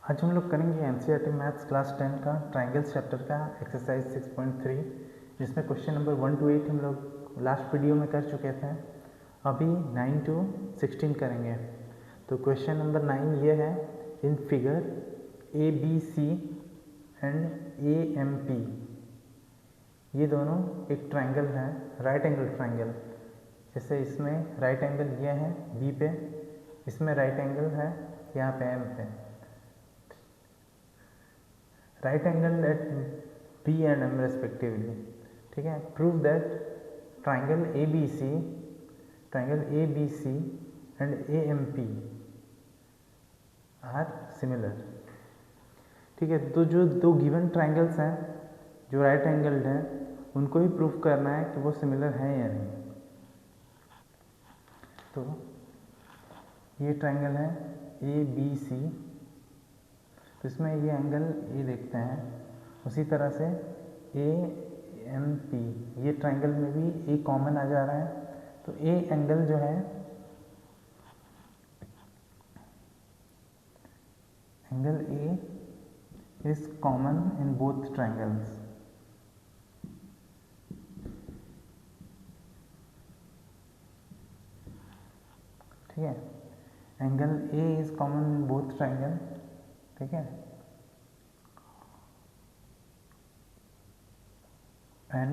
आज हम लोग करेंगे एनसीईआरटी मैथ्स क्लास 10 का ट्रायंगल्स चैप्टर का एक्सरसाइज 6.3, जिसमें क्वेश्चन नंबर 1 to 8 हम लोग लास्ट वीडियो में कर चुके थे। अभी 9 to 16 करेंगे। तो क्वेश्चन नंबर 9 ये है, in figure A B C and A M P, ये दोनों एक ट्रायंगल है, राइट एंगल ट्रायंगल। जैसे इसमें राइट एंगल ये है बी पे, इसमें राइट एंगल है यहाँ पे एम पे। Right angle at B and M respectively. ठीक है, prove that triangle A B C and A M P are similar. ठीक है, तो जो दो गिवन ट्राइंगल्स हैं जो राइट एंगल्ड हैं, उनको ही प्रूव करना है कि वो सिमिलर हैं या नहीं। तो ये ट्राइंगल है ए बी सी, तो इसमें ये एंगल ए देखते हैं। उसी तरह से ए एम पी, ये ट्राइंगल में भी ए कॉमन आ जा रहा है। तो ए एंगल जो है, angle A is common in both triangles. ठीक है, angle A is common in both triangle. ठीक है, एंड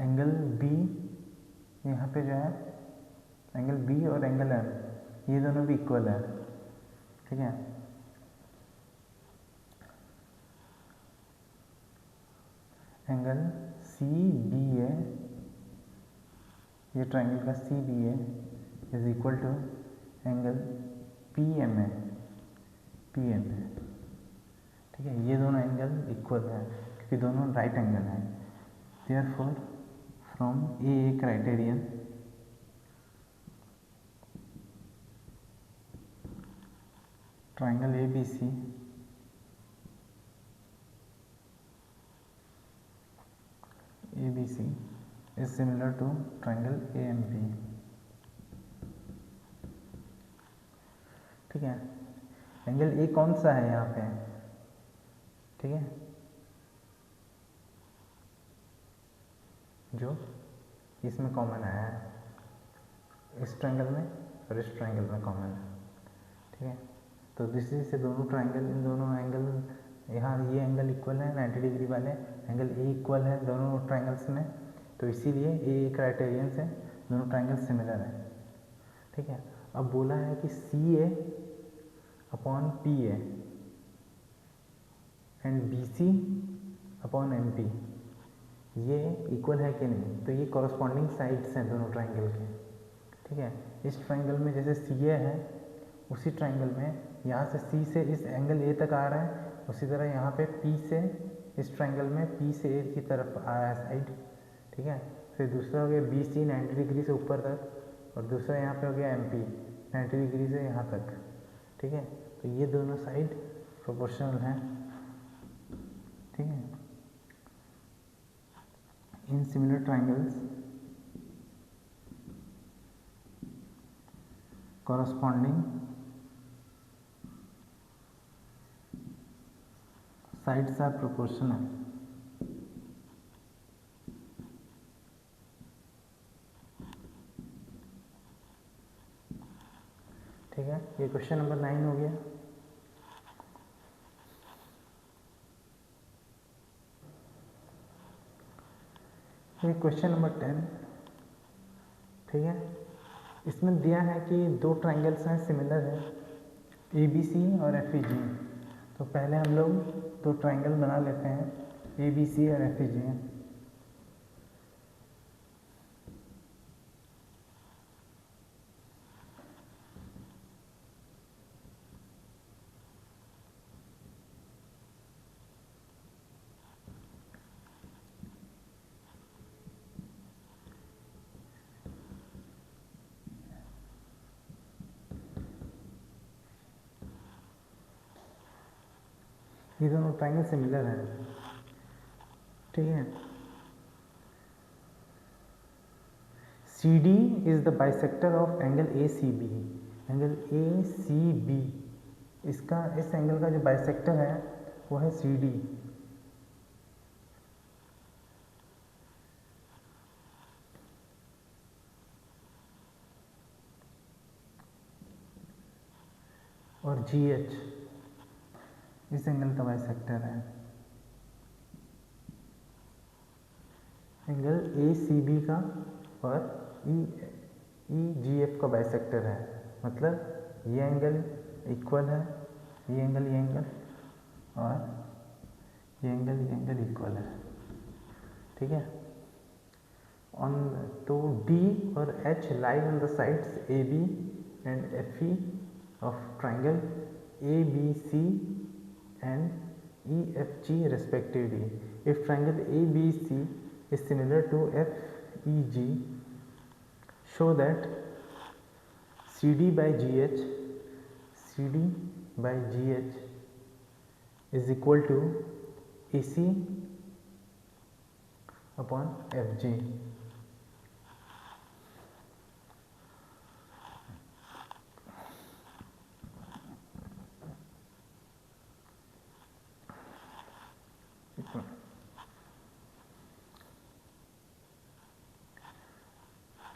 एंगल बी, यहाँ पे जो है एंगल बी और एंगल एम, ये दोनों भी इक्वल है। ठीक है, एंगल सी बी ए, ये ट्राइंगल का C B A is equal to angle P M A. ठीक है, ये दोनों एंगल इक्वल है क्योंकि दोनों राइट एंगल हैं। Therefore from A criterion triangle A B C is similar to triangle AMP। ठीक है, एंगल ए कौन सा है यहाँ पे? ठीक है, जो इसमें कॉमन आया है, इस ट्रायंगल में और इस ट्रायंगल में कॉमन है। ठीक है, तो दूसरी से दोनों ट्रायंगल, इन दोनों एंगल, यहाँ ये एंगल इक्वल है 90 डिग्री वाले, एंगल ए इक्वल है दोनों ट्रायंगल्स में, तो इसीलिए ए क्राइटेरियन से दोनों ट्रायंगल सिमिलर है। ठीक है, अब बोला है कि C A upon P A and B C upon M P, ये इक्वल है कि नहीं। तो ये कॉरस्पॉन्डिंग साइड्स हैं दोनों ट्रायंगल के। ठीक है, इस ट्रायंगल में जैसे सी ए है, उसी ट्रायंगल में यहाँ से सी से इस एंगल ए तक आ रहा है, उसी तरह यहाँ पे पी से, इस ट्रायंगल में पी से ए की तरफ आया है साइड। ठीक है, फिर दूसरा हो गया बी सी 90 डिग्री से ऊपर तक, और दूसरा यहाँ पे हो गया एम पी 90 डिग्री से यहाँ तक। ठीक है, तो ये दोनों साइड प्रोपोर्शनल हैं। ठीक है, in similar triangles corresponding sides are proportional। ठीक है, ये क्वेश्चन नंबर 9 हो गया। ये क्वेश्चन नंबर 10। ठीक है, इसमें दिया है कि दो ट्रायंगल्स हैं, सिमिलर है, ए बी सी और एफ ई जी। तो पहले हम लोग दो ट्रायंगल बना लेते हैं, ए बी सी और एफ ई जी। ये दोनों ट्रायंगल सिमिलर हैं। ठीक है, C D is the bisector of angle A C B. Angle A C B इसका इस एंगल का जो बाइसेक्टर है वो है सी डी। और जी एच इस एंगल का बाइसेक्टर है। एंगल ए सी बी का और ई जी एफ का बाइसेक्टर है, मतलब ये एंगल इक्वल है, ये एंगल और ये एंगल इक्वल है, ठीक है। ऑन तो डी और H lie on the sides A B and F E of triangle A B C and E F G respectively. If triangle ABC is similar to FEG, show that CD by GH is equal to AC upon FG.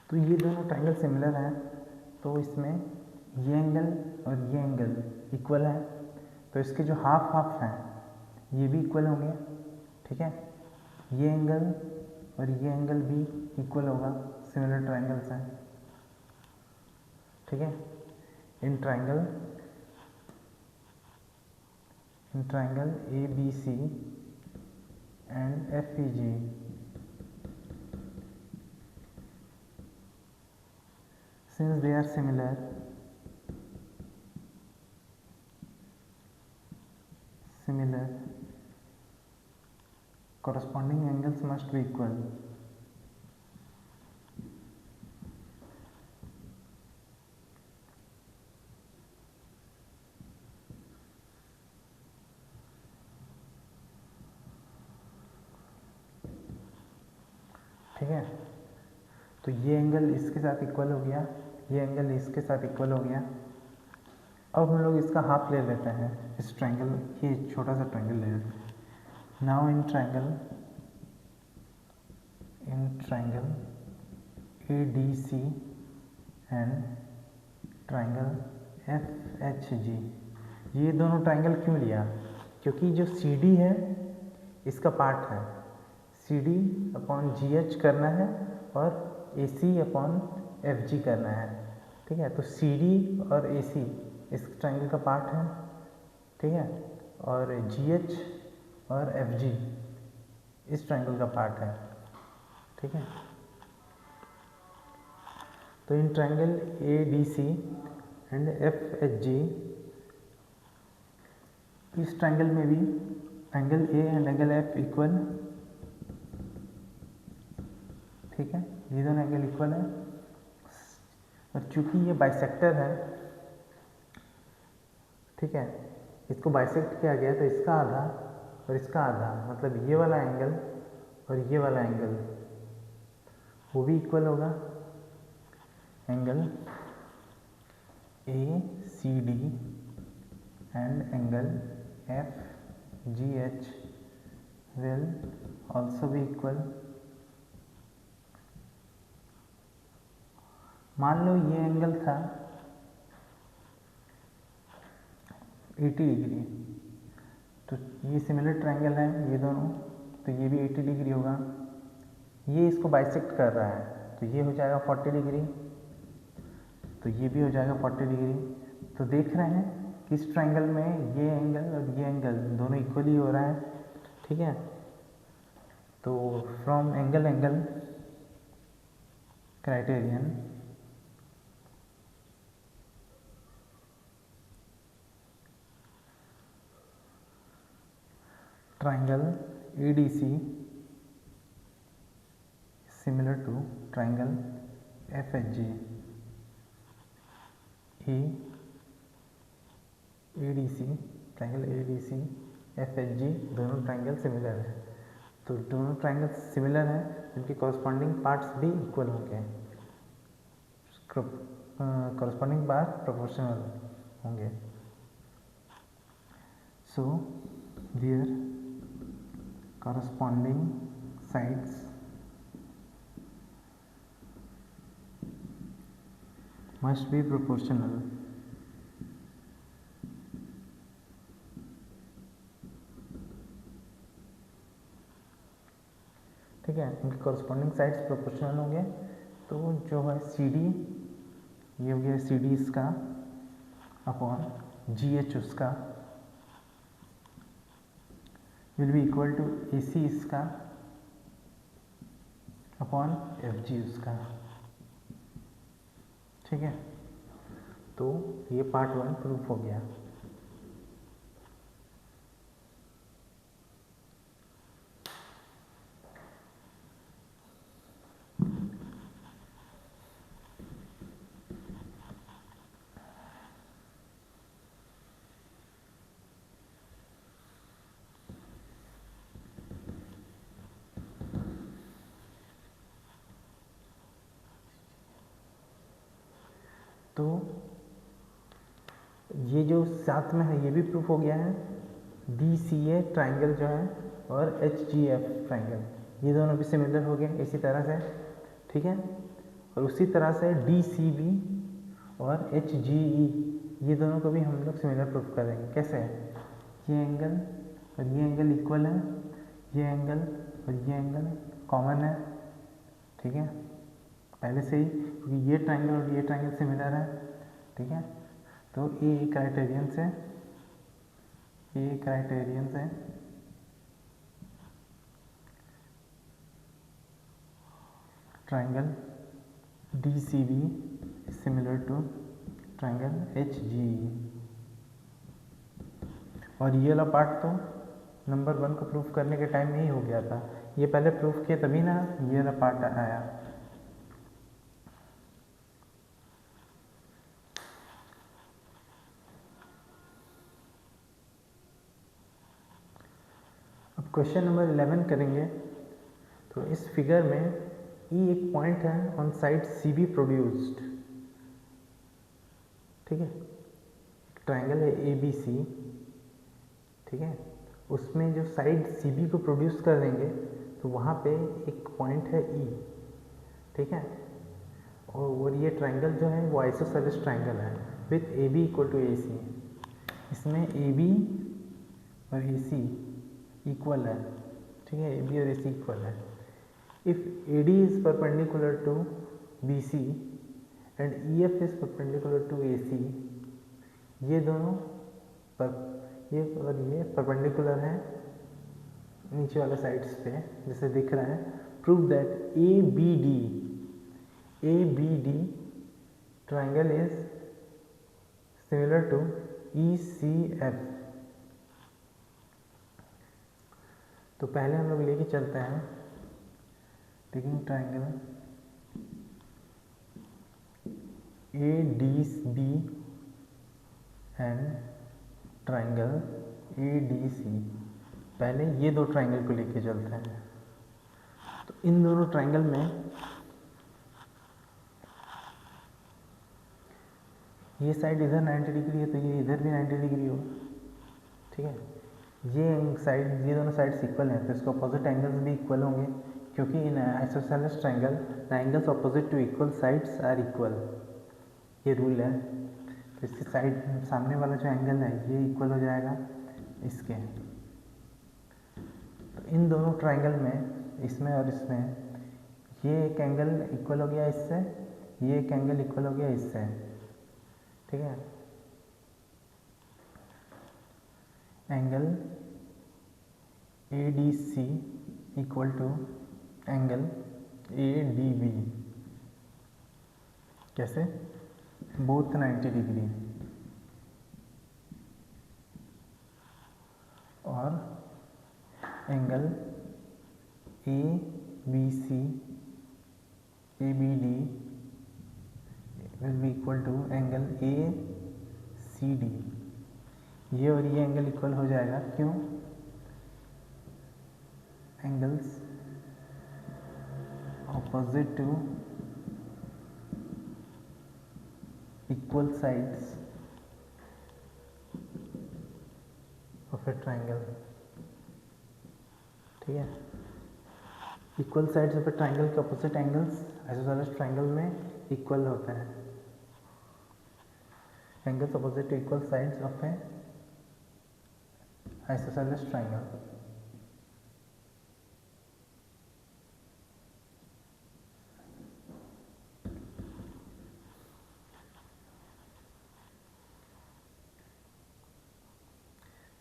तो ये दोनों triangle similar हैं, तो इसमें ये angle और ये angle equal है, तो इसके जो हाफ हाफ हैं ये भी इक्वल होंगे, ठीक है। ये एंगल और ये एंगल भी इक्वल होगा, सिमिलर ट्राइंगल्स हैं, ठीक है। In triangle A B C and F E G since they are similar, corresponding angles must be equal. ठीक है, तो ये एंगल इसके साथ इक्वल हो गया, ये एंगल इसके साथ इक्वल हो गया। अब हम लोग इसका हाफ ले लेते हैं, इस ट्रायंगल, ये छोटा सा ट्रायंगल ले लेते हैं। Now in triangle A D C and triangle F H G, ये दोनों ट्रायंगल क्यों लिया? क्योंकि जो सी डी है इसका पार्ट है, C D upon G H करना है और A C upon F G करना है, ठीक है। तो सी डी और ए सी इस ट्रायंगल का पार्ट है, ठीक है, और जी एच और एफ जी इस ट्रायंगल का पार्ट है, ठीक है। तो in triangle A D C and F H G, इस ट्रायंगल में भी angle A and angle F equal, ठीक है, ये दोनों एंगल इक्वल है। और चूंकि ये बाइसेक्टर है, ठीक है, इसको बाइसेक्ट किया गया, तो इसका आधा और इसका आधा, मतलब ये वाला एंगल और ये वाला एंगल वो भी इक्वल होगा। Angle A C D and angle F G H will also भी इक्वल। मान लो ये एंगल था 80 डिग्री, तो ये सिमिलर ट्रायंगल है ये दोनों, तो ये भी 80 डिग्री होगा। ये इसको बाइसेक्ट कर रहा है, तो ये हो जाएगा 40 डिग्री, तो ये भी हो जाएगा 40 डिग्री। तो देख रहे हैं कि इस ट्रायंगल में ये एंगल और ये एंगल दोनों इक्वली हो रहा है, ठीक है। तो from angle criterion, triangle ADC is similar to triangle FHG. triangle ADC FHG दोनों ट्रायंगल सिमिलर है, तो दोनों ट्रायंगल सिमिलर हैं, उनके कॉरस्पॉन्डिंग पार्ट्स भी इक्वल होंगे, कॉरस्पॉन्डिंग पार्ट प्रोपोर्शनल होंगे। so their corresponding sides must be proportional. ठीक है, इनके कॉरस्पॉन्डिंग साइड्स प्रोपोर्शनल होंगे, तो जो है सी डी, ये हो गया सी डी इसका अपॉन जी एच उसका will be equal to A सी इसका अपॉन एफ जी उसका। ठीक है, तो ये पार्ट 1 प्रूफ हो गया। तो ये जो साथ में है ये भी प्रूफ हो गया है, डी सी ए ट्राइंगल जो है और एच जी एफ ट्राइंगल, ये दोनों भी सिमिलर हो गए इसी तरह से। ठीक है, और उसी तरह से डी सी बी और एच जी ई, ये दोनों को भी हम लोग सिमिलर प्रूफ कर देंगे। कैसे है, ये एंगल और ये एंगल इक्वल है, ये एंगल और ये एंगल कॉमन है। ठीक है, पहले से ही, क्योंकि ये ट्राइंगल और ये ट्राइंगल सिमिलर है। ठीक है, तो ये क्राइटेरियन से, ये क्राइटेरियन से triangle D C B similar to triangle H G E. और ये वाला पार्ट तो नंबर 1 को प्रूफ करने के टाइम में ही हो गया था, ये पहले प्रूफ किया तभी ना ये वाला पार्ट आया। अब क्वेश्चन नंबर 11 करेंगे। तो इस फिगर में ई एक पॉइंट है on side C B produced. ठीक है, ट्राइंगल है ए बी सी। ठीक है, उसमें जो साइड सी बी को प्रोड्यूस कर देंगे तो वहाँ पे एक पॉइंट है ई। ठीक है, और ये ट्राइंगल जो है वो आइसोसेलेस ट्राइंगल है with A B equal to A C. इसमें ए बी और ए सी इक्वल है। ठीक है, ए बी और ए सी इक्वल है। If A D is perpendicular to B C and E F is perpendicular to A C, ये दोनों ये और ये परपेंडिकुलर है नीचे वाले साइड्स पे जैसे दिख रहा है। Prove that A B D triangle is similar to E C F. तो पहले हम लोग लेके चलते हैं, taking triangle A D B and triangle A D C. पहले ये दो ट्राइंगल को लेके चलते हैं। तो इन दोनों ट्राइंगल में ये साइड इधर 90 डिग्री है तो ये इधर भी 90 डिग्री होगा। ठीक है, ये साइड, ये दोनों साइड्स इक्वल हैं तो इसके अपोजिट एंगल्स भी इक्वल होंगे, क्योंकि in isosceles triangle the angles opposite to equal sides are equal, ये रूल है। तो इसके साइड सामने वाला जो एंगल है ये इक्वल हो जाएगा इसके। तो इन दोनों ट्राइंगल में, इसमें और इसमें, ये एक एंगल इक्वल हो गया इससे, ये एक एंगल इक्वल हो गया इससे। ठीक है, angle A D C equal to angle A D B. कैसे, बोथ 90 डिग्री। और angle A B C A B D will be equal to angle A C D. ये और ये एंगल इक्वल हो जाएगा, क्यों, angles opposite to equal sides of of a triangle, ठीक है। Equal sides of a triangle के ऑपोजिट एंगल्स आइसोसेलेस ट्राइंगल में इक्वल होते हैं। Angles opposite to equal sides of a isosceles triangle.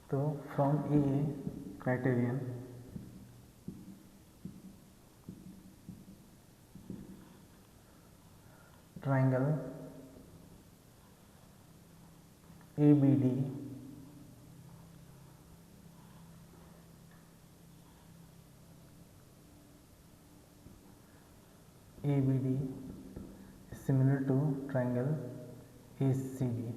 तो from A criterion triangle ABD is similar to triangle ACD.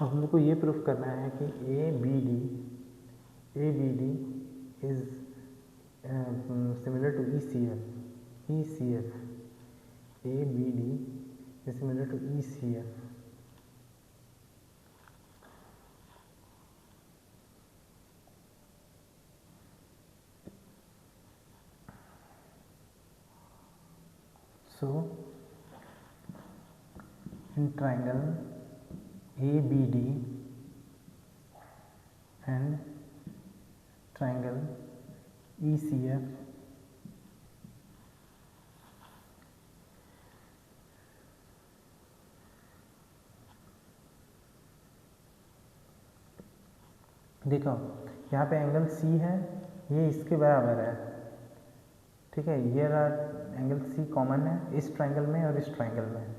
अब हम लोग को ये प्रूफ करना है कि ABD is similar to ECF. ABD is similar to ECF. So in triangle ABD and triangle ECF, देखो यहाँ पे एंगल C है, ये इसके बराबर है, ठीक है। ये एंगल C कॉमन है इस ट्राइंगल में और इस ट्राइंगल में,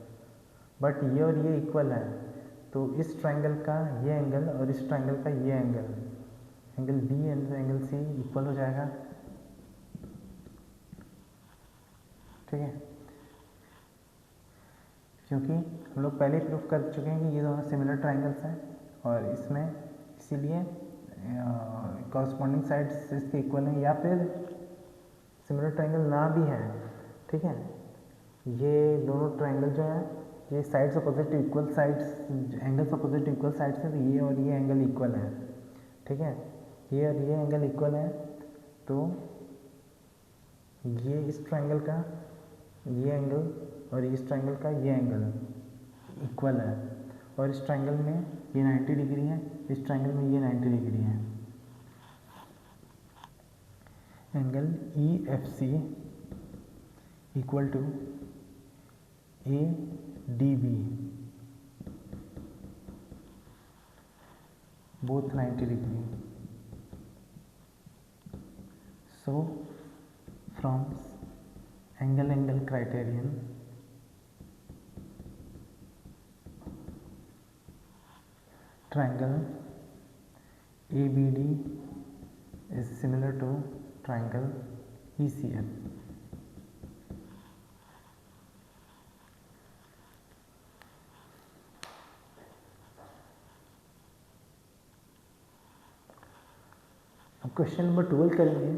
बट ये और ये इक्वल है। तो इस ट्राइंगल का ये एंगल और इस ट्राइंगल का ये angle B and angle C equal हो जाएगा, ठीक है। क्योंकि हम लोग पहले प्रूफ कर चुके हैं कि ये दोनों सिमिलर ट्राइंगल्स हैं और इसमें इसीलिए कॉरस्पॉन्डिंग साइड्स इसके इक्वल हैं, या फिर सिमिलर ट्राइंगल ना भी है, ठीक है। ये दोनों ट्राइंगल जो है ये sides opposite equal sides, angles opposite equal sides हैं, तो ये और ये एंगल इक्वल है, ठीक है। ये और ये एंगल इक्वल है, तो ये इस ट्राइंगल का ये एंगल और इस ट्राइंगल का ये एंगल इक्वल है, और इस ट्राइंगल में ये 90 डिग्री है, इस ट्राइंगल में ये 90 डिग्री है। Angle EFC equal to ADB, both 90 degree. So from angle criterion, triangle ABD is similar to triangle ECF. अब क्वेश्चन नंबर 12 करेंगे।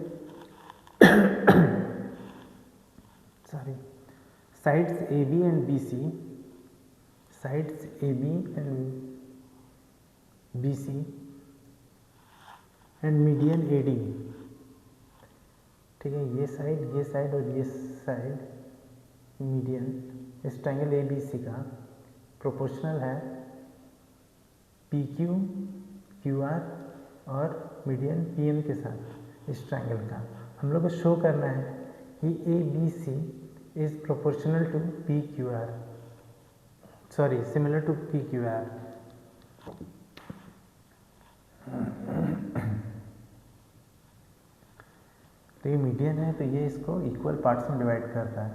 Sorry, sides AB and BC, sides AB and BC and median AD, ठीक है। ये side और ये side median इस triangle ABC का proportional है PQ QR और मीडियन PM के साथ इस ट्रायंगल का। हम लोग को शो करना है कि ABC is proportional to PQR, sorry similar to PQR। तो ये मीडियन है, तो ये इसको इक्वल पार्ट्स में डिवाइड करता है,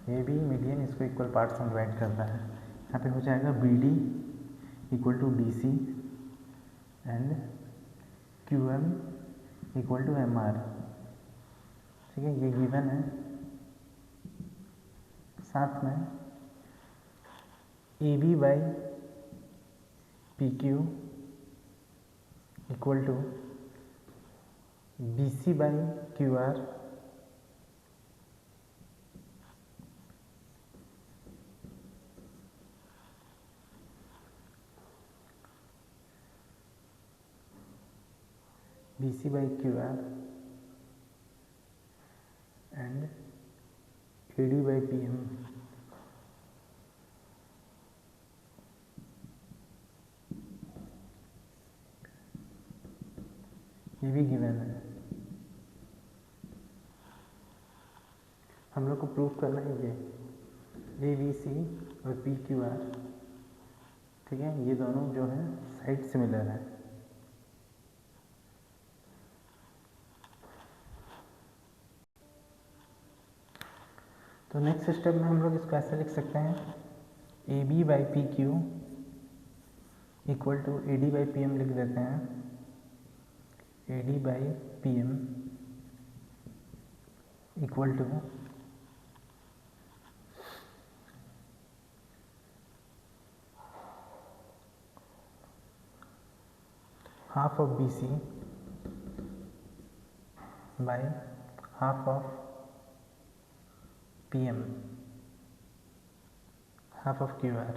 ये भी मीडियन इसको इक्वल पार्ट्स में डिवाइड करता है। यहाँ पे हो जाएगा BD equal to DC and QM equal to MR, ठीक है, ये गिवन है। साथ में A B by P Q equal to B C by Q R BC by QR and AD by PM। ये भी गिवन है। हम लोग को प्रूव करना है ये ABC और PQR, ठीक है, ये दोनों जो है साइड सिमिलर है। तो नेक्स्ट स्टेप में हम लोग इसको ऐसे लिख सकते हैं, A B by P Q equal to A D by P M लिख देते हैं, A D by P M equal to half of B C by half of PM, half of QR।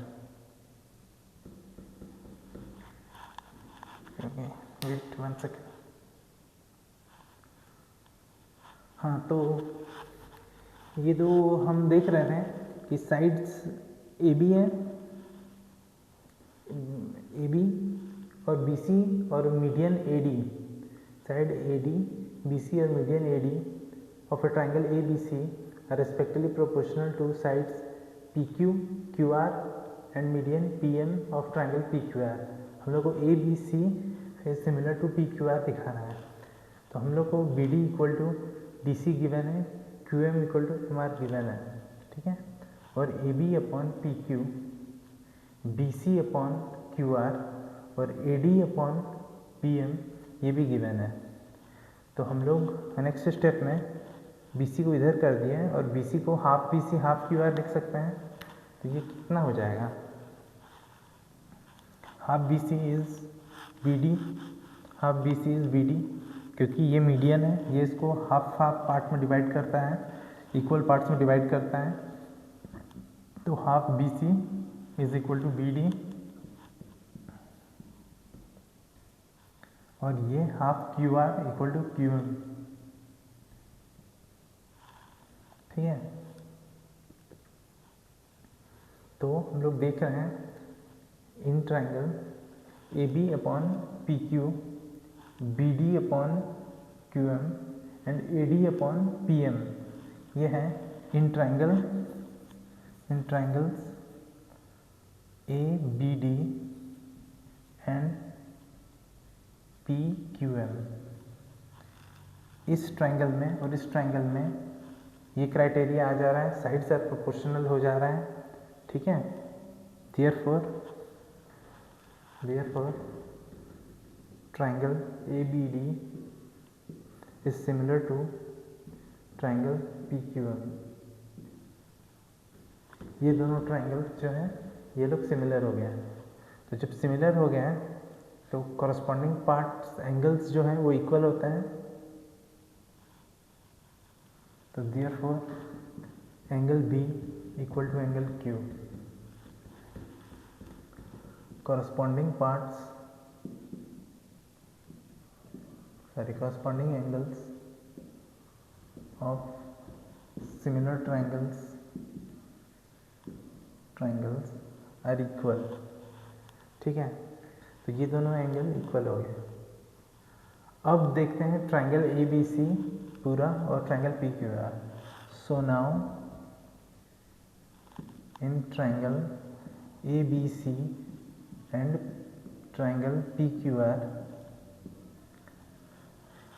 Okay, wait 1 second. हाँ, तो ये दो हम देख रहे थे कि साइड्स ए बी है, ए बी और बी सी और median A D, side A D B C और median A D of a triangle A B C are respectively proportional to sides PQ, QR and median PM of triangle PQR। हम लोग को ABC is similar to PQR दिखाना है, तो हम लोग को BD equal to DC given है, QM equal to MR given है, ठीक है, और AB upon PQ, BC upon QR और AD अपॉन PM ये भी गिवन है। तो हम लोग नेक्स्ट स्टेप में BC को इधर कर दिया है और BC को हाफ BC हाफ QR लिख सकते हैं। तो ये कितना हो जाएगा, half BC is BD, half BC is BD, क्योंकि ये मीडियन है, ये इसको हाफ हाफ पार्ट में डिवाइड करता है, इक्वल पार्ट्स में डिवाइड करता है। तो half BC is equal to BD और ये half QR equal to QM, ठीक है। तो हम लोग देख रहे हैं in triangle A B upon P Q, B D upon Q M and A D upon P M, ये है in triangles A B D and P Q M. इस ट्राइंगल में और इस ट्राइंगल में ये क्राइटेरिया आ जा रहा है, साइड्स आर प्रोपोर्शनल हो जा रहा है, ठीक है। Therefore triangle A B D is similar to triangle P Q M. ये दोनों ट्राइंगल जो है ये लोग सिमिलर हो गए हैं। तो जब सिमिलर हो गए हैं तो कॉरस्पॉन्डिंग पार्ट्स एंगल्स जो हैं वो इक्वल होते हैं। तो therefore angle B equal to angle Q, corresponding angles of similar triangles are equal, ठीक है। तो ये दोनों एंगल इक्वल हो गए। अब देखते हैं ट्राइंगल ए बी सी पूरा और triangle P Q R. So now in triangle A B C and triangle P Q R,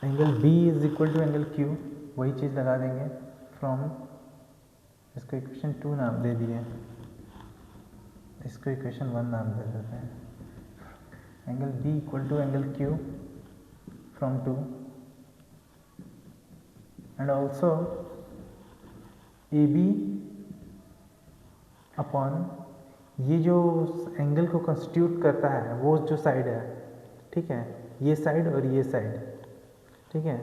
angle B is equal to angle Q, वही चीज़ लगा देंगे फ्रॉम, इसको इक्वेशन 2 नाम दे दिए, इसको इक्वेशन 1 नाम दे देते हैं। Angle B equal to angle Q from 2 and also A B upon ये जो एंगल को कंस्टिट्यूट करता है वो जो साइड है, ठीक है, ये साइड और ये साइड, ठीक है,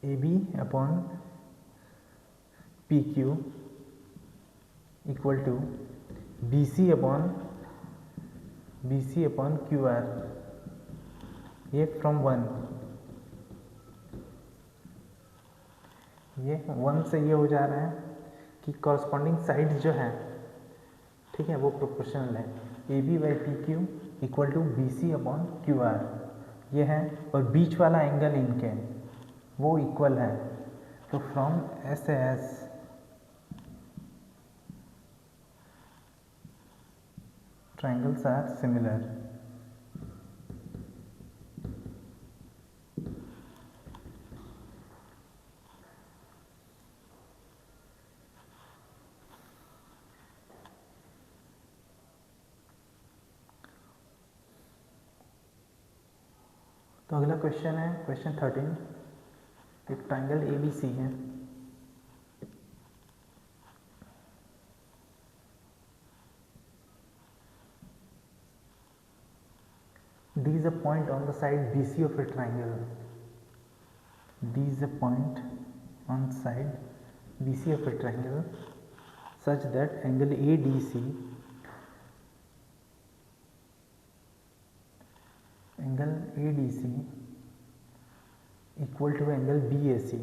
A B upon P Q equal to B C upon Q R, ये फ्रॉम 1, ये 1 से ये हो जा रहा है कि कॉरस्पॉन्डिंग साइड्स जो है, ठीक है, वो प्रोपोर्शनल है, A B by P Q equal to B C upon Q R, ये है, और बीच वाला एंगल इनके वो इक्वल है, तो from S S triangles are similar. तो अगला क्वेश्चन है क्वेश्चन 13, एक ट्राइंगल ए बी सी है, D is a point on the side BC of a triangle. D is a point on side BC of a triangle such that angle ADC equal to angle BAC.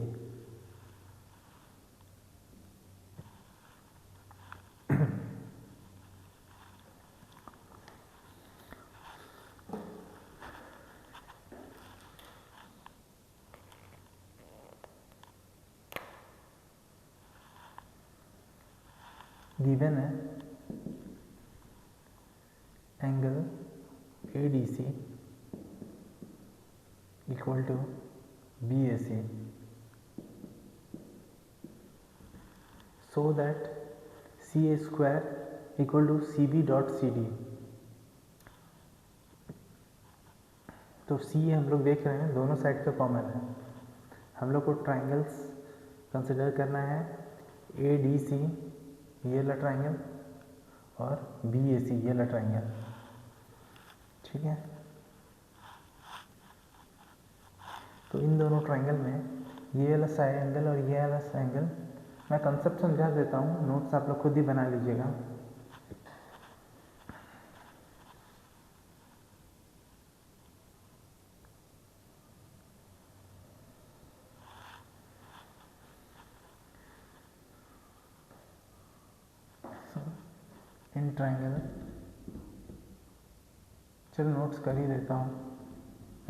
Given है angle ADC equal to BAC, so that CA square equal to CB dot CD. तो C हम लोग देख रहे हैं दोनों side का common है, हम लोग को ट्राइंगल्स कंसिडर करना है, ADC ये वाला ट्राइंगल और BAC ये वाला ट्राइंगल, ठीक है। तो इन दोनों ट्राइंगल में ये वाला साइड एंगल और ये वाला साइड एंगल, मैं कंसेप्ट समझा देता हूँ, नोट्स आप लोग खुद ही बना लीजिएगा। इन ट्राइंगल, चलो नोट्स कर ही देता हूँ,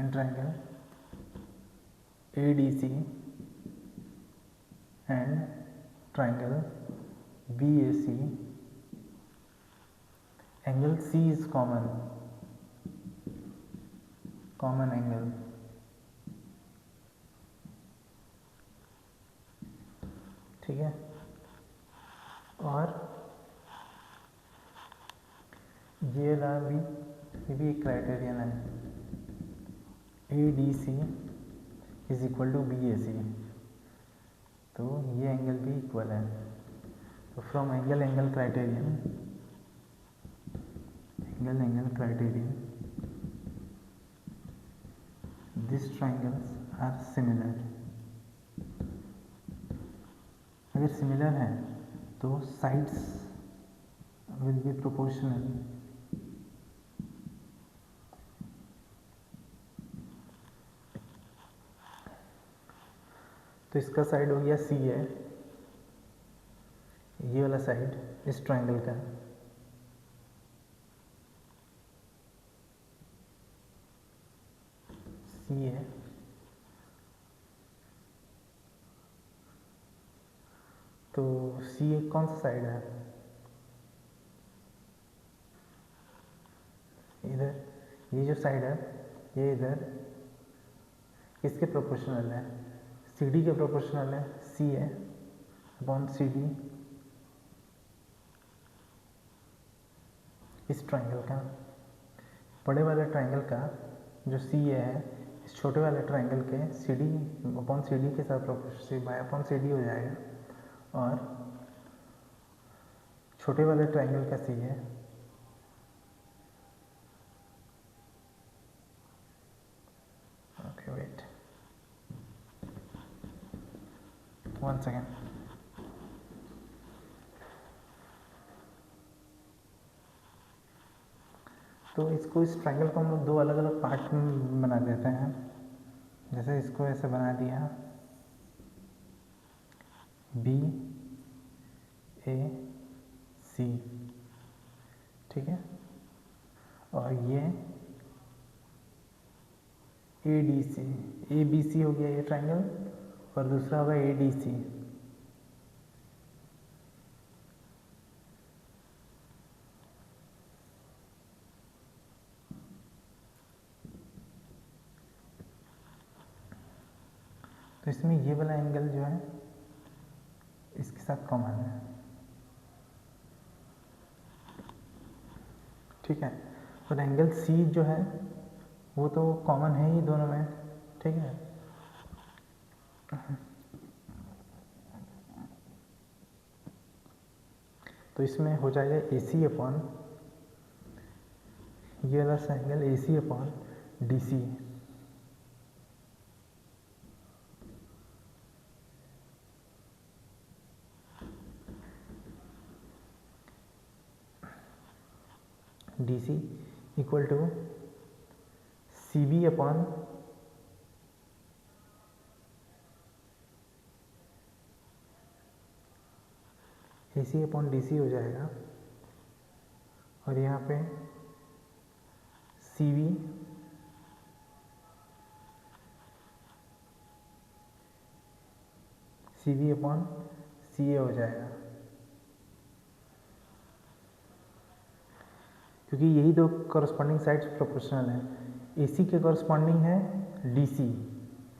in triangle ADC and triangle BAC, angle C is common angle, ठीक है, और ये भी एक क्राइटेरियन है, ADC is equal to BAC, तो ये एंगल भी इक्वल है, तो from angle criterion this triangles are similar. अगर सिमिलर है तो साइड्स विल बी प्रोपोर्शनल, तो इसका साइड हो गया C है, ये वाला साइड इस ट्राइंगल का C है, तो C एक कौन सा साइड है, इधर, ये जो साइड है ये इधर किसके प्रोपोर्शनल है, CD के प्रोपोर्शनल है, C है अपॉन CD इस ट्राइंगल का, बड़े वाले ट्राइंगल का जो सी ए है इस छोटे वाले ट्राइंगल के C D upon C D के साथ proportional by upon C D हो जाएगा और छोटे वाले ट्राइंगल का C A okay wait 1 second. तो इसको इस ट्राइंगल को हम लोग दो अलग अलग पार्ट में बना देते हैं। जैसे इसको ऐसे बना दिया बी ए सी, ठीक है, और ये ए डी सी, ए बी सी हो गया ये ट्राइंगल, और दूसरा होगा ए डी सी। तो इसमें ये वाला एंगल जो है इसके साथ कॉमन है, ठीक है, और एंगल सी जो है वो तो कॉमन है ही दोनों में, ठीक है। तो इसमें हो जाएगा ए सी अपॉन ये वाला angle A C upon D C, D C equal to C B upon A C upon D C हो जाएगा, और यहाँ पे सी बी अपॉन सी ए हो जाएगा, क्योंकि यही दो कॉरस्पॉन्डिंग साइड्स प्रोपोर्शनल हैं। ए सी के कॉरस्पॉन्डिंग है डी सी,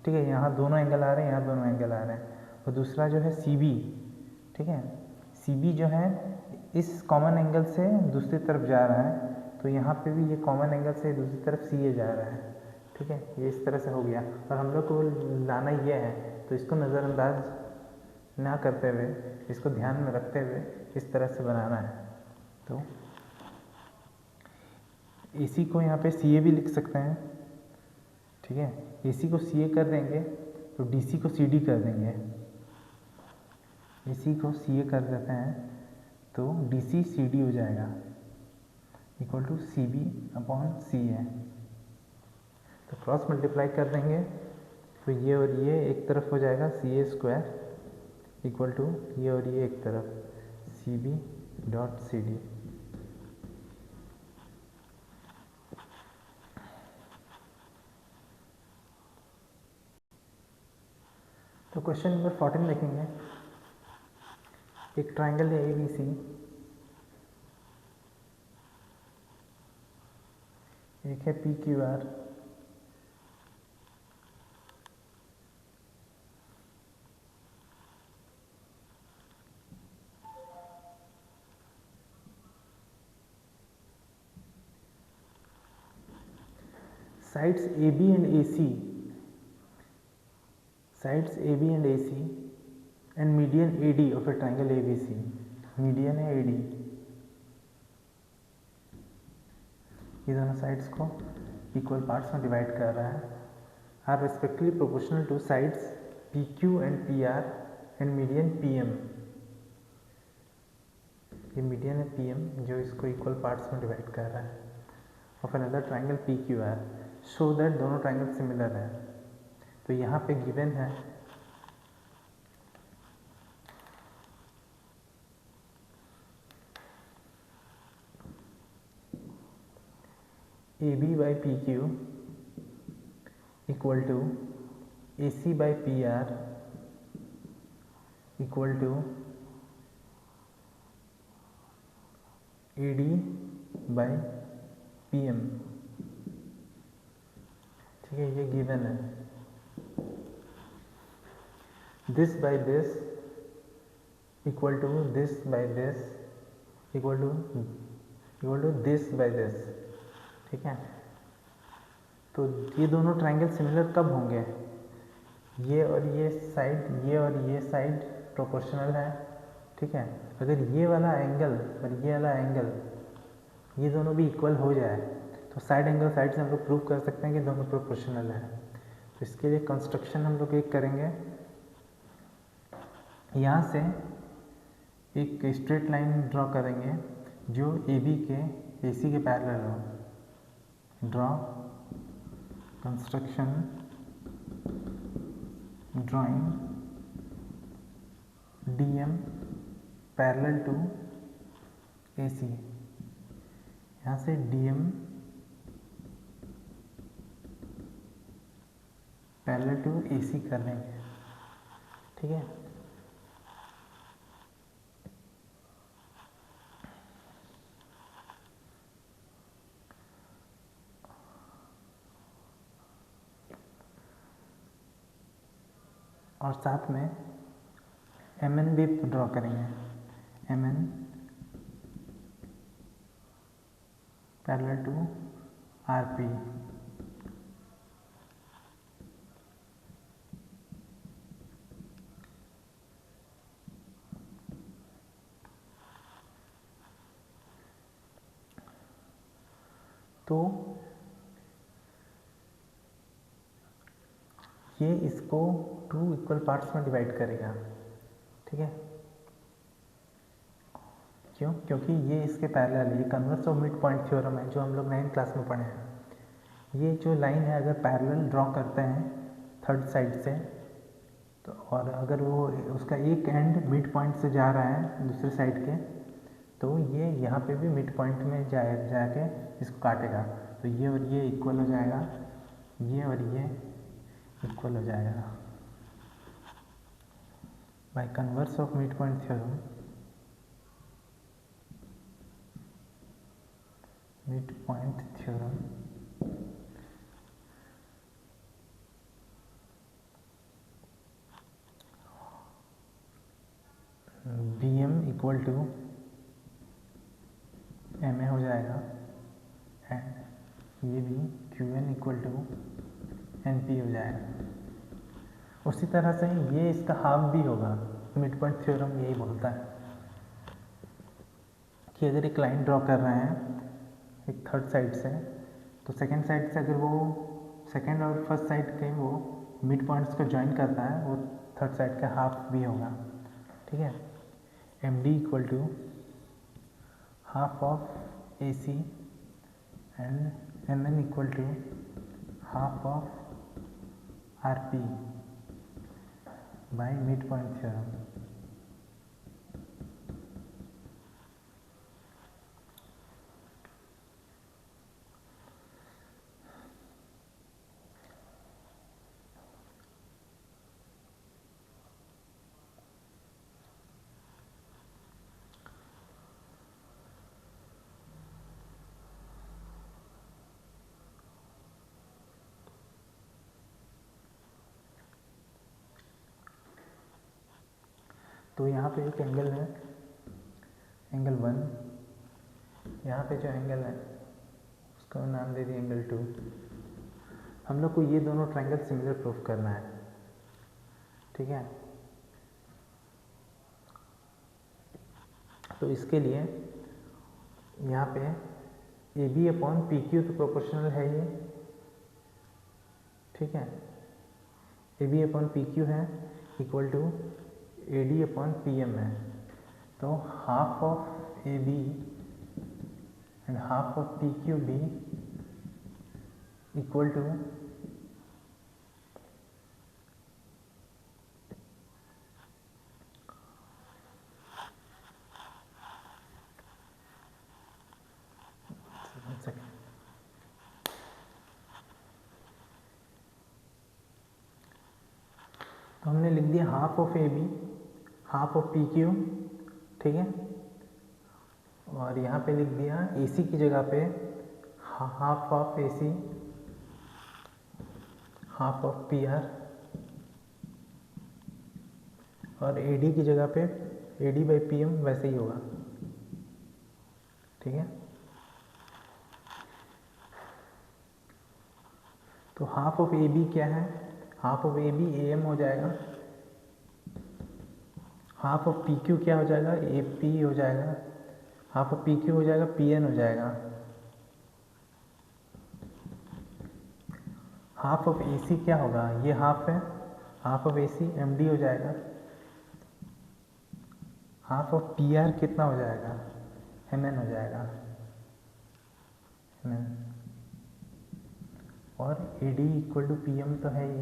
ठीक है, यहाँ दोनों एंगल आ रहे हैं, यहाँ दोनों एंगल आ रहे हैं, और दूसरा जो है सी बी, ठीक है, सी बी जो है इस कॉमन एंगल से दूसरी तरफ जा रहा है, तो यहाँ पे भी ये कॉमन एंगल से दूसरी तरफ सी ए जा रहा है, ठीक है, ये इस तरह से हो गया। और हम लोग को लाना ये है, तो इसको नज़रअंदाज ना करते हुए, इसको ध्यान में रखते हुए इस तरह से बनाना है। तो ए सी को यहाँ पे सी ए भी लिख सकते हैं, ठीक है, ए सी को सी ए कर देंगे तो डी सी को सी डी कर देंगे, ए सी को सी ए कर देते हैं तो डी सी सी डी हो जाएगा equal to C B upon C A. तो क्रॉस मल्टीप्लाई कर देंगे तो ये और ये एक तरफ हो जाएगा C A square equal to ये और ये एक तरफ C B dot C D. तो क्वेश्चन नंबर 14 देखेंगे। एक ट्राइंगल है ए बी सी, एक है P Q are, sides AB and AC, sides AB and AC and median AD of a triangle ABC, median है AD, ये दोनों साइड्स को इक्वल पार्ट्स में डिवाइड कर रहा है, R respectively proportional to sides PQ and PR and median PM, ये median है PM जो इसको इक्वल पार्ट्स में डिवाइड कर रहा है, of another triangle PQR, show that दोनों ट्राइंगल सिमिलर है। तो यहाँ पे गिवन है AB by PQ equal to AC by PR equal to AD by PM, ठीक है, ये गिवन है। This by this equal to this by this equal to this by this, ठीक है। तो ये दोनों ट्रायंगल सिमिलर कब होंगे? ये और ये साइड प्रोपोर्शनल है, ठीक है। अगर ये वाला एंगल और ये वाला एंगल ये दोनों भी इक्वल हो जाए तो साइड एंगल साइड से हम लोग प्रूव कर सकते हैं कि दोनों प्रोपोर्शनल है। तो इसके लिए कंस्ट्रक्शन हम लोग एक करेंगे, यहाँ से एक स्ट्रेट लाइन ड्रॉ करेंगे जो AB के AC के पैरेलल हो। Draw construction drawing DM parallel to AC। यहाँ से DM पैरेलल टू AC कर लेंगे, ठीक है। और साथ में MN भी ड्रॉ करेंगे, MN पैरेलल टू RP। तो ये इसको 2 इक्वल पार्ट्स में डिवाइड करेगा, ठीक है। क्यों? क्योंकि ये इसके पैरेलल है। ये converse of mid point theorem है जो हम लोग 9th क्लास में पढ़े हैं। ये जो लाइन है अगर पैरेलल ड्रॉ करते हैं थर्ड साइड से तो, और अगर वो उसका एक एंड मिड पॉइंट से जा रहा है दूसरे साइड के, तो ये यहाँ पे भी मिड पॉइंट में जाके इसको काटेगा। तो ये और ये इक्वल हो जाएगा, ये और ये इक्वल हो जाएगा by converse of mid point theorem. Mid point theorem BM equal to MA हो जाएगा एंड ये भी QN इक्वल टू NP हो जाएगा। उसी तरह से ये इसका हाफ भी होगा। मिड पॉइंट थ्योरम यही बोलता है कि अगर एक लाइन ड्रॉ कर रहे हैं एक थर्ड साइड से, तो सेकंड साइड से अगर वो सेकंड और फर्स्ट साइड के वो मिड पॉइंट्स को ज्वाइन करता है, वो थर्ड साइड का हाफ भी होगा, ठीक है। MD equal to half of AC and MN equal to half of RP by mid point theorem. तो यहाँ पे एक एंगल है, एंगल 1। यहाँ पे जो एंगल है उसका नाम दे दिए एंगल 2। हम लोग को ये दोनों ट्रायंगल सिमिलर प्रूफ करना है, ठीक है। तो इसके लिए यहाँ पे AB अपॉन PQ तो प्रोपोर्शनल है ये, ठीक है। AB अपॉन PQ है equal to AD upon PM है। तो half of AB and half of PQ भी इक्वल टू तो हमने लिख दिया half of AB half of PQ, ठीक है। और यहाँ पे लिख दिया AC की जगह पे half of AC half of PR, और AD की जगह पे AD बाई PM वैसे ही होगा, ठीक है। तो हाफ ऑफ ए बी क्या है, half of A B A M हो जाएगा, हाफ ऑफ पी क्यू क्या हो जाएगा, ए पी हो जाएगा, हाफ ऑफ पी क्यू हो जाएगा पी एन हो जाएगा, हाफ ऑफ ए सी क्या होगा, ये हाफ है, half of A C M D हो जाएगा, हाफ ऑफ पी आर कितना हो जाएगा, एम एन हो जाएगा, एम एन, और A D equal to P M तो है ही,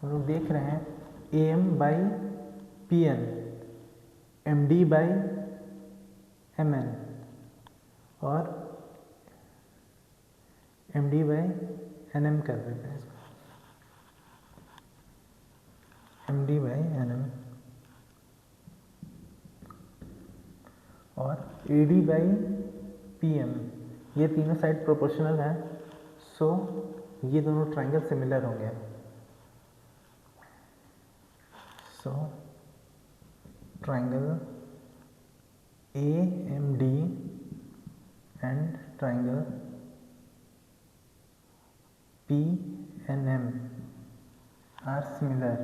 हम लोग देख रहे हैं A M by P N, M D by M N, और M D by N M कर देते हैं इसको, M D by N M, और A D by P M, ये तीनों साइड प्रोपोर्शनल है, सो ये दोनों ट्राइंगल सिमिलर होंगे, so triangle A M D and triangle P N M are similar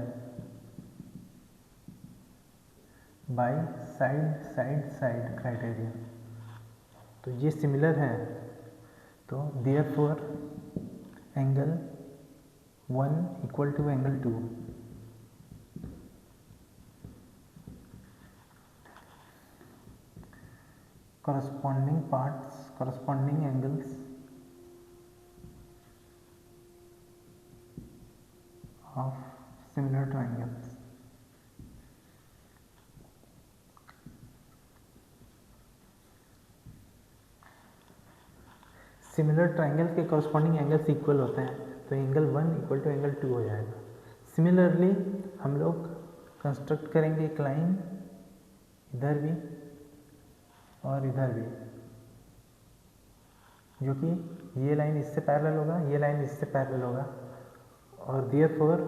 by side side side criteria. तो ये similar है, तो therefore angle 1 equal to angle 2, corresponding angles of similar triangles। Similar triangle के corresponding angles equal होते हैं, तो angle 1 equal to angle 2 हो जाएगा। सिमिलरली हम लोग कंस्ट्रक्ट करेंगे एक लाइन इधर भी और इधर भी, जो कि ये लाइन इससे पैरेलल होगा, ये लाइन इससे पैरेलल होगा, और देयरफॉर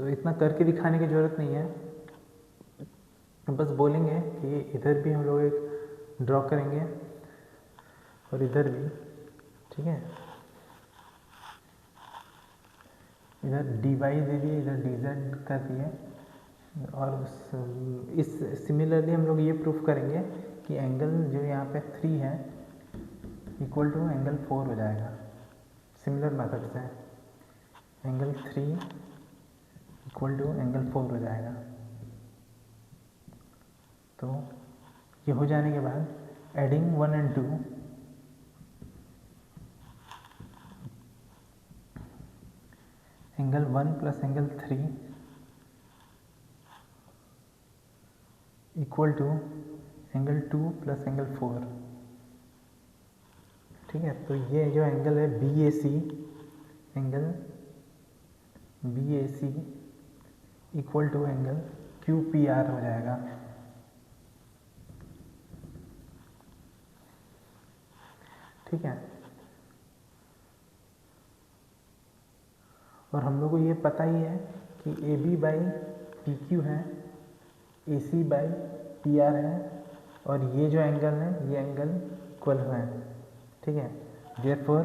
इतना करके दिखाने की ज़रूरत नहीं है, बस बोलेंगे कि इधर भी हम लोग एक ड्रॉ करेंगे और इधर भी, ठीक है, इधर डी वाई दे दिए, इधर डी जेड कर दिए, और इस सिमिलरली हम लोग ये प्रूफ करेंगे कि एंगल जो यहाँ पे 3 है इक्वल टू एंगल 4 हो जाएगा, सिमिलर मेथड से एंगल 3 इक्वल टू एंगल 4 हो जाएगा। तो ये हो जाने के बाद adding 1 and 2, angle 1 plus angle 3 equal to angle 2 plus angle 4, ठीक है। तो ये जो एंगल है B A C, angle B A C equal to angle Q P R हो जाएगा, ठीक है। और हम लोग को ये पता ही है कि A B by P Q है, A C by P R है, और ये जो एंगल है ये एंगल इक्वल है, ठीक है। Therefore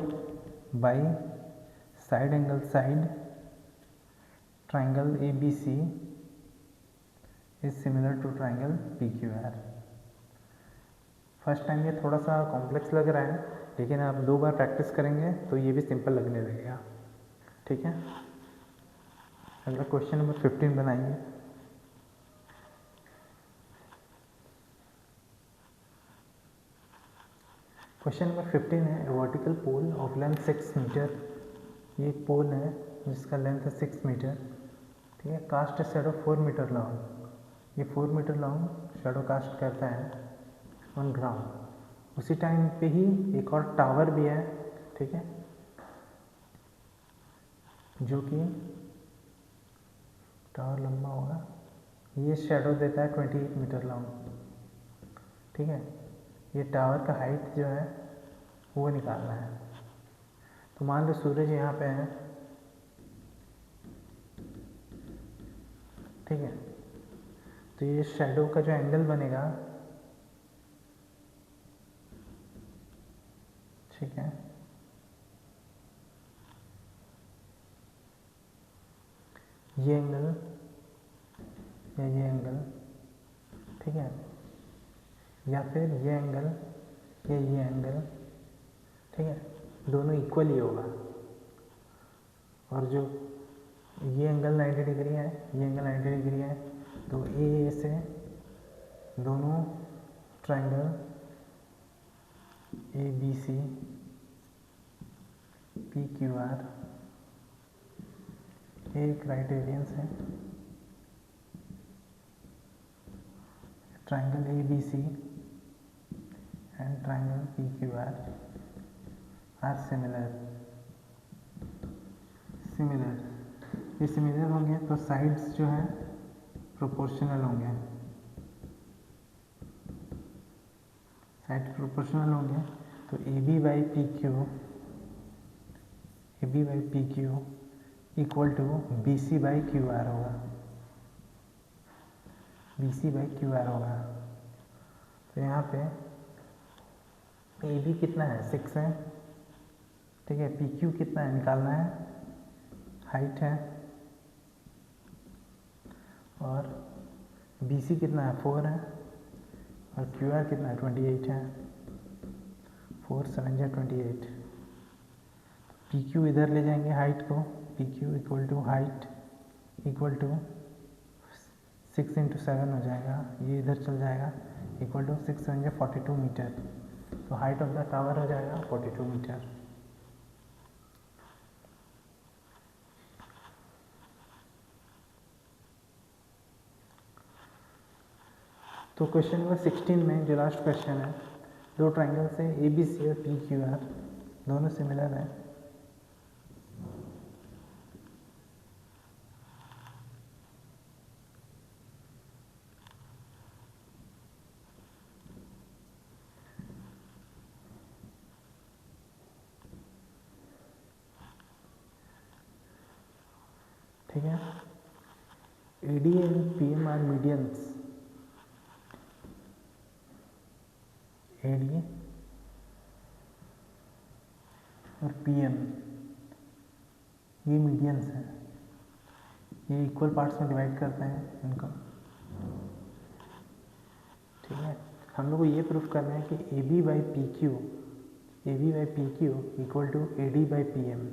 by side angle side triangle A B C is similar to triangle P Q R. First time ये थोड़ा सा कॉम्प्लेक्स लग रहा है, लेकिन आप 2 बार प्रैक्टिस करेंगे तो ये भी सिंपल लगने लगेगा, ठीक है। अगला क्वेश्चन नंबर 15 बनाइए। क्वेश्चन नंबर 15 है, vertical pole of length 6 metre, ये एक पोल है जिसका लेंथ है 6 मीटर, ठीक है। कास्ट शैडो 4 मीटर लॉन्ग, ये 4 मीटर लॉन्ग शैडो कास्ट करता है ऑन ग्राउंड। उसी टाइम पे ही एक और टावर भी है, ठीक है, जो कि टावर लंबा होगा, ये शैडो देता है 28 मीटर लॉन्ग, ठीक है। ये टावर का हाइट जो है वो निकालना है। तो मान लो सूरज यहाँ पे है, ठीक है। तो ये शैडो का जो एंगल बनेगा, ठीक है, ये एंगल या ये एंगल, ठीक है, या फिर ये एंगल या ये एंगल, ठीक है, दोनों इक्वल ही होगा। और जो ये एंगल 90 डिग्री है, ये एंगल 90 डिग्री है, तो ए से दोनों triangle A B C P Q R एक क्राइटेरियंस है। Triangle A B C and triangle P Q R similar. ये सिमिलर होंगे तो साइड्स जो है प्रोपोर्शनल होंगे, साइड प्रोपोर्शनल होंगे। तो A B by P Q equal to B C by Q R होगा, B C by Q R होगा। तो यहाँ पे ए बी कितना है 6 है, ठीक है, पी क्यू कितना है निकालना है, हाइट है, और बी सी कितना है 4 है, और क्यू आर कितना है 28 है, 4 7 जा 28। पी क्यू इधर ले जाएंगे हाइट को, P Q equal to height equal to 6 into 7 हो जाएगा, ये इधर चल जाएगा, इक्वल टू 6 7 जा 42 मीटर। तो हाइट ऑफ द टावर हो जाएगा 42 मीटर। तो क्वेश्चन नंबर 16 में जो लास्ट क्वेश्चन है, दो ट्रायंगल्स है ए बी सी और पी क्यू आर, दोनों सिमिलर हैं। ठीक है, A D and P M R medians. A D और पी एम ये मीडियंस हैं, ये इक्वल पार्ट्स में डिवाइड करते हैं इनको, ठीक है। हम लोग को ये प्रूफ करना है कि A B by P Q equal to A D by P M.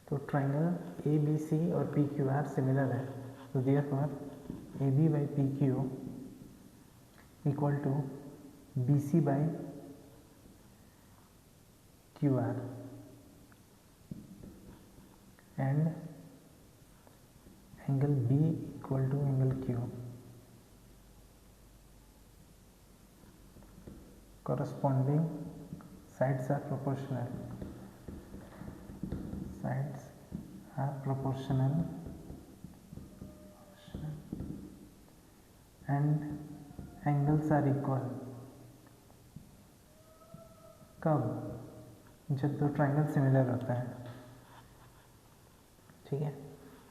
तो ट्रायंगल ए बी सी और पी क्यू आर सिमिलर है, तो therefore A B by P Q equal to B C by Q R and angle B equal to angle Q. corresponding sides are proportional, sides are proportional and angles are equal। कब? जब दो triangle similar होता है, ठीक है।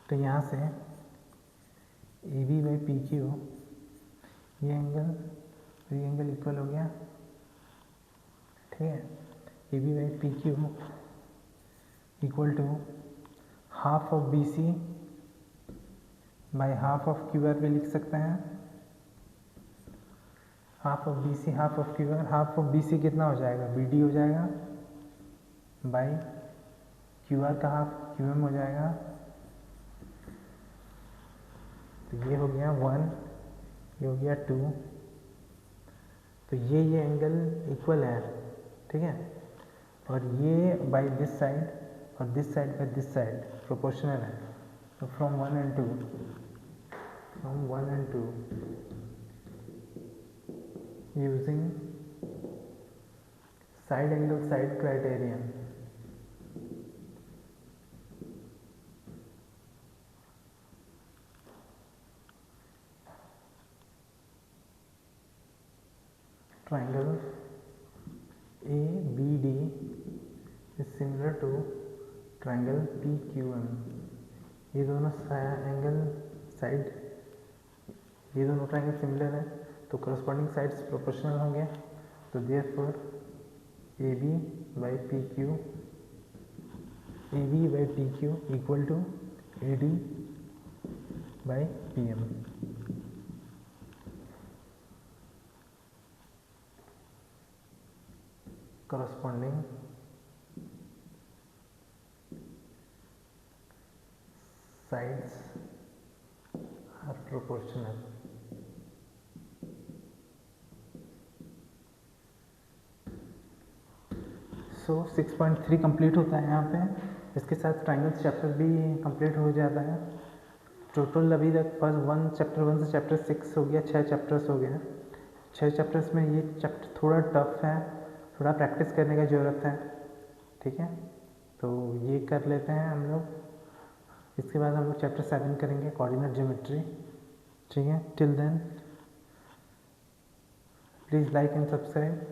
तो यहाँ से A B by P Q, ये एंगल इक्वल हो गया, ठीक है। A B by P Q equal to half of B C by half of Q R भी लिख सकते हैं। Half of B C half of Q R, half of B C कितना हो जाएगा, बी डी हो जाएगा, बाई क्यू आर का हाफ क्यू एम हो जाएगा। तो ये हो गया 1, ये हो गया 2। तो ये एंगल इक्वल है, ठीक है। और ये बाई दिस साइड और this side by this side proportional है। तो from 1 and 2 using side angle side criterion, triangle ABD is similar to triangle PQM। ये दोनों एंगल साइड, ये दोनों ट्रायंगल सिमिलर है, तो करस्पॉन्डिंग साइड्स प्रोपोर्शनल होंगे। तो therefore A B by P Q, A B by T Q equal to A D by P M. corresponding sides are proportional। So 6.3 complete होता है यहाँ पे। इसके साथ ट्राइंगल्स चैप्टर भी कंप्लीट हो जाता है। टोटल अभी तक फर्स्ट चैप्टर 1 से चैप्टर 6 हो गया, 6 चैप्टर्स हो गए। 6 चैप्टर्स में ये चैप्टर थोड़ा टफ है, थोड़ा प्रैक्टिस करने की ज़रूरत है, ठीक है। तो ये कर लेते हैं हम लोग। इसके बाद हम लोग चैप्टर 7 करेंगे, कोऑर्डिनेट ज्योमेट्री, ठीक है। Till then please like and subscribe.